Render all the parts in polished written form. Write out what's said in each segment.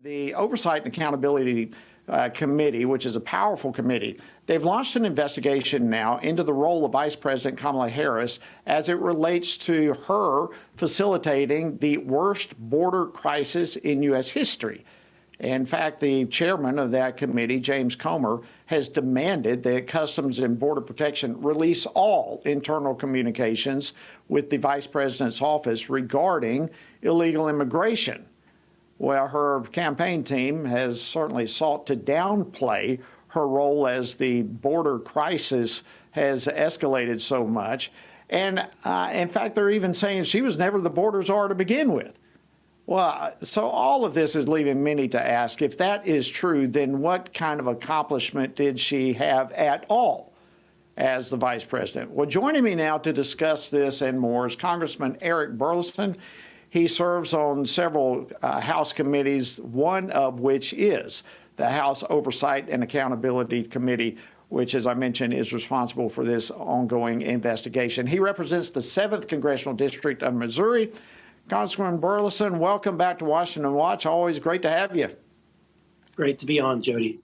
The Oversight and Accountability Committee, which is a powerful committee, they've launched an investigation now into the role of Vice President Kamala Harris as it relates to her facilitating the worst border crisis in U.S. history. In fact, the chairman of that committee, James Comer, has demanded that Customs and Border Protection release all internal communications with the Vice President's office regarding illegal immigration. Well, her campaign team has certainly sought to downplay her role as the border crisis has escalated so much. And in fact, they're even saying she was never the border czar to begin with. Well, so all of this is leaving many to ask, if that is true, then what kind of accomplishment did she have at all as the vice president? Well, joining me now to discuss this and more is Congressman Eric Burlison. He serves on several House committees, one of which is the House Oversight and Accountability Committee, which, as I mentioned, is responsible for this ongoing investigation. He represents the 7th Congressional District of Missouri. Congressman Burlison, welcome back to Washington Watch. Always great to have you. Great to be on, Jody.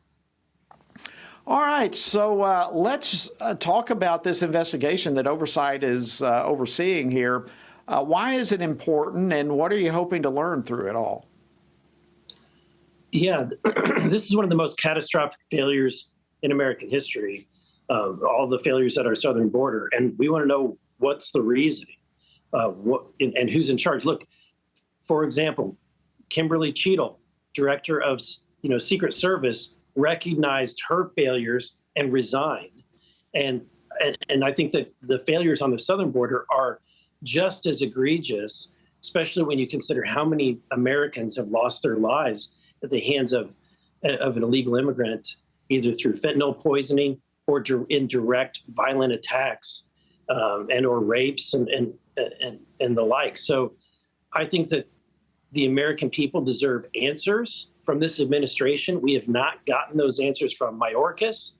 All right, so let's talk about this investigation that Oversight is overseeing here. Why is it important, and what are you hoping to learn through it all? Yeah, this is one of the most catastrophic failures in American history, all the failures at our southern border. And we want to know what's the reasoning, and who's in charge. Look, for example, Kimberly Cheadle, director of Secret Service, recognized her failures and resigned. And I think that the failures on the southern border are just as egregious, especially when you consider how many Americans have lost their lives at the hands of an illegal immigrant, either through fentanyl poisoning or in direct violent attacks and or rapes and the like. So I think that the American people deserve answers from this administration. We have not gotten those answers from Mayorkas.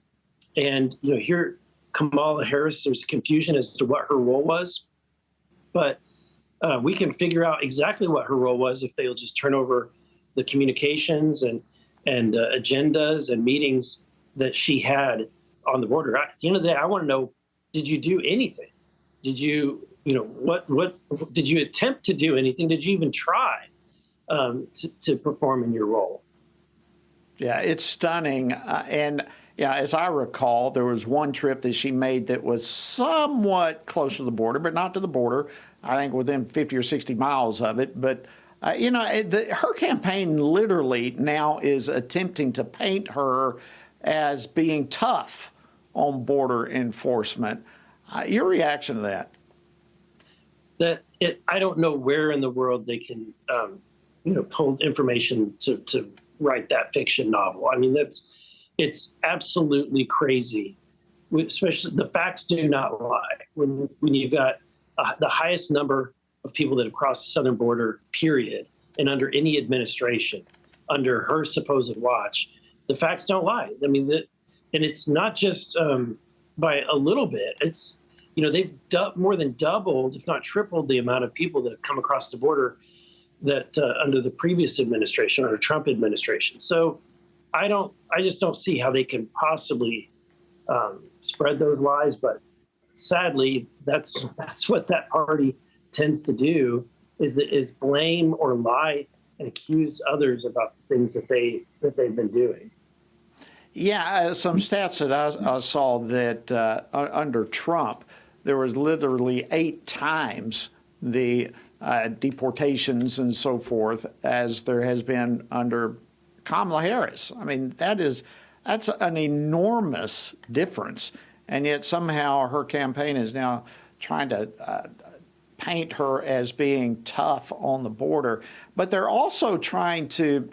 And here, Kamala Harris, there's confusion as to what her role was. But we can figure out exactly what her role was if they'll just turn over the communications and agendas and meetings that she had on the border. At the end of the day, I want to know, did you do anything? Did you, what did you attempt to do anything? Did you even try to perform in your role? Yeah, it's stunning. And as I recall, there was one trip that she made that was somewhat close to the border, but not to the border. I think within 50 or 60 miles of it. But, her campaign literally now is attempting to paint her as being tough on border enforcement. Your reaction to that? I don't know where in the world they can, pull information to write that fiction novel. I mean, it's absolutely crazy. Especially the facts do not lie. When you've got the highest number of people that have crossed the southern border, period, and under any administration, under her supposed watch, the facts don't lie. I mean, and it's not just by a little bit. It's they've more than doubled, if not tripled, the amount of people that have come across the border that under the previous administration, or Trump administration. So I just don't see how they can possibly spread those lies. But sadly, that's what that party tends to do, is blame or lie and accuse others about the things that they've been doing. Yeah, some stats that I saw that under Trump, there was literally 8 times the deportations and so forth as there has been under Kamala Harris. I mean, that's an enormous difference. And yet somehow her campaign is now trying to paint her as being tough on the border. But they're also trying to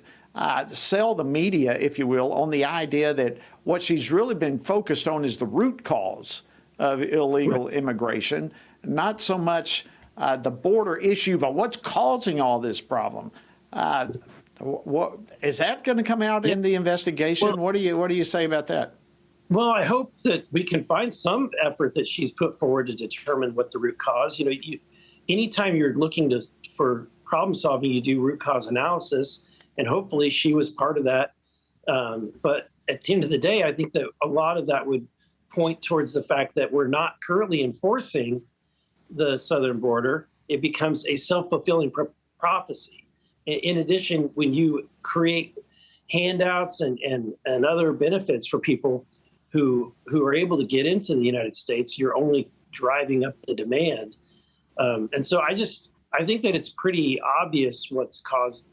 sell the media, if you will, on the idea that what she's really been focused on is the root cause of illegal immigration, not so much the border issue, but what's causing all this problem. What is that going to come out in the investigation? Well, what do you say about that? Well, I hope that we can find some effort that she's put forward to determine what the root cause. Anytime you're looking for problem solving, you do root cause analysis, and hopefully she was part of that. But at the end of the day, I think that a lot of that would point towards the fact that we're not currently enforcing the southern border. It becomes a self-fulfilling prophecy. In addition, when you create handouts and other benefits for people who are able to get into the United States, you're only driving up the demand. And so I think that it's pretty obvious what's caused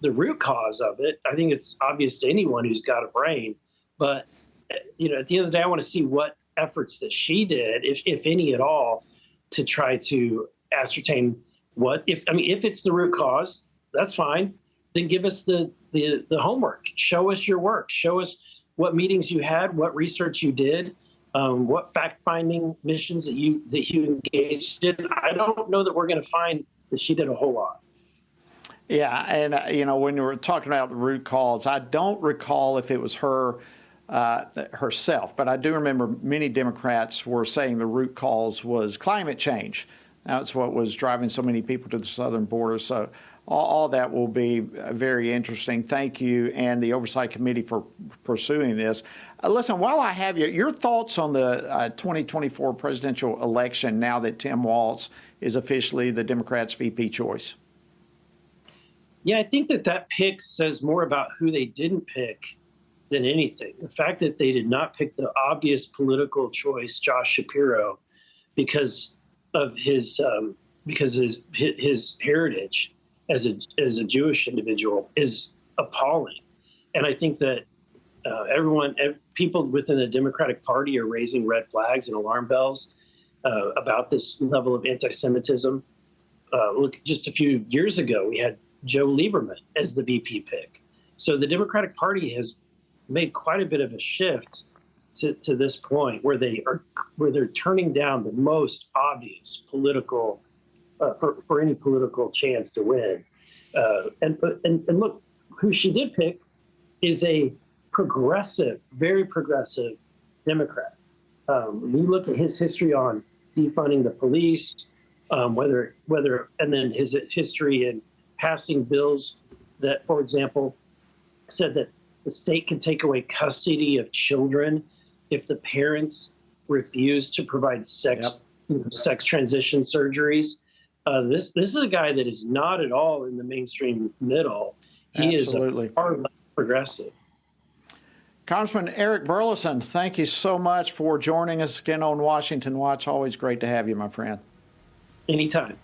the root cause of it. I think it's obvious to anyone who's got a brain. But at the end of the day, I want to see what efforts that she did, if any at all, to try to ascertain if it's the root cause, that's fine. Then give us the homework. Show us your work. Show us what meetings you had, what research you did, what fact-finding missions that you engaged in. I don't know that we're going to find that she did a whole lot. Yeah, and when you were talking about the root cause, I don't recall if it was her herself, but I do remember many Democrats were saying the root cause was climate change. That's what was driving so many people to the southern border. So all that will be very interesting. Thank you and the Oversight Committee for pursuing this. Listen, while I have you, your thoughts on the 2024 presidential election now that Tim Walz is officially the Democrats' VP choice? Yeah, I think that pick says more about who they didn't pick than anything. The fact that they did not pick the obvious political choice, Josh Shapiro, because of his heritage as a Jewish individual is appalling. And I think that people within the Democratic Party are raising red flags and alarm bells about this level of anti-Semitism. Look, just a few years ago, we had Joe Lieberman as the VP pick. So the Democratic Party has made quite a bit of a shift to this point where they're turning down the most obvious political for any political chance to win. And look, who she did pick is a progressive, very progressive Democrat. We look at his history on defunding the police, and then his history in passing bills that, for example, said that the state can take away custody of children if the parents refuse to provide sex transition surgeries. This is a guy that is not at all in the mainstream middle. He Absolutely. is a far left progressive. Congressman Eric Burlison, thank you so much for joining us again on Washington Watch. Always great to have you, my friend. Anytime.